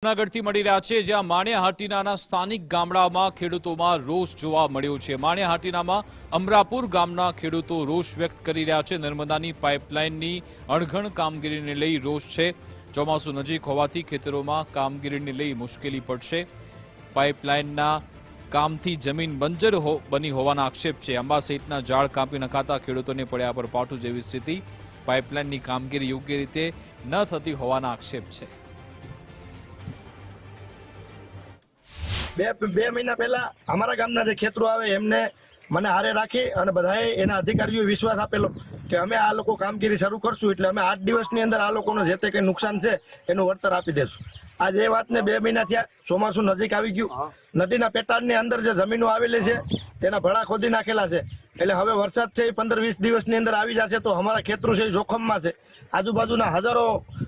જૂનાગઢથી મળી રહ્યા છે, જ્યાં માણિયાહાટીનાના સ્થાનિક ગામડામાં ખેડૂતોમાં રોષ જોવા મળ્યો છે। માણિયાહાટીનામાં અમરાપુર ગામના ખેડૂતો રોષ વ્યક્ત કરી રહ્યા છે। નર્મદાની પાઇપલાઇનની અણઘડ કામગીરીને લઈ રોષ છે। ચોમાસું નજીક હોવાથી ખેતરોમાં કામગીરીને લઈ મુશ્કેલી પડશે। પાઇપલાઇનના કામથી જમીન બંજર બની હોવાના આક્ષેપ છે। આંબા સહિતના ઝાડ કાપી નખાતા ખેડૂતોને પડ્યા પર પાટું જેવી સ્થિતિ। પાઇપલાઇનની કામગીરી યોગ્ય રીતે ન થતી હોવાના આક્ષેપ છે। બે મહિના પહેલા અમારા ગામના જે ખેતરો આવે એમને મને હારે રાખી અને બધાએ એના અધિકારીઓ વિશ્વાસ આપેલો કે અમે આ લોકો કામગીરી શરૂ કરશું એટલે અમે 8 દિવસની અંદર આ લોકોનો જે તે કંઈ નુકસાન છે એનું વળતર આપી દેશું। આ જે વાતને 2 મહિના થયા, ચોમાસું નજીક આવી ગયું, નદીના પેટાળની અંદર જે જમીનો આવેલી છે તેના ભડા ખોદી નાખેલા છે, એટલે હવે વરસાદ છે એ 15-20 દિવસની અંદર આવી જશે તો અમારા ખેતરો છે એ જોખમમાં છે। આજુબાજુના હજારો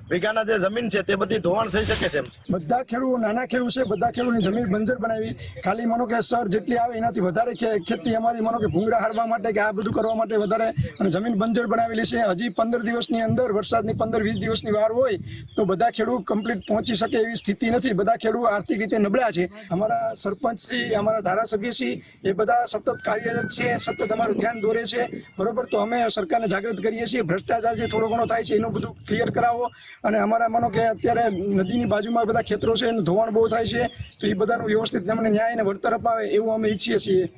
વીઘાના જે જમીન છે તે બધી ધોવાણ થઈ શકે છે। બધા ખેડૂતો નાના ખેડૂત છે, બધા ખેડૂતની જમીન બંજર બનાવી, ખાલી માનો કે સર જેટલી આવે એનાથી વધારે ખેતી અમારી માનો કે ભૂંગળા હારવા માટે કે આ બધું કરવા માટે વધારે અને જમીન બંજર બનાવેલી છે। હજી 15 દિવસની અંદર વરસાદની 15-20 દિવસની વાર હોય તો બધા ખેડૂત કમ્પ્લીટ પહોંચી શકે એવી સ્થિતિ નથી। બધા ખેડૂત આર્થિક રીતે નબળા છે। અમારા સરપંચશ્રી, અમારા ધારાસભ્યશ્રી એ બધા સતત કાર્યરત છે, સતત અમારું ધ્યાન દોરે છે, બરોબર। તો અમે સરકારને જાગૃત કરીએ છીએ, ભ્રષ્ટાચાર જે થોડો ઘણો થાય છે એનું બધું ક્લિયર કરાવો અને અમારા માનો કે અત્યારે નદીની બાજુમાં બધા ખેતરો છે એનું ધોવાણ બહુ થાય છે તો એ બધાનું વ્યવસ્થિત અમને ન્યાય અને વળતર અપાવે એવું અમે ઈચ્છીએ છીએ।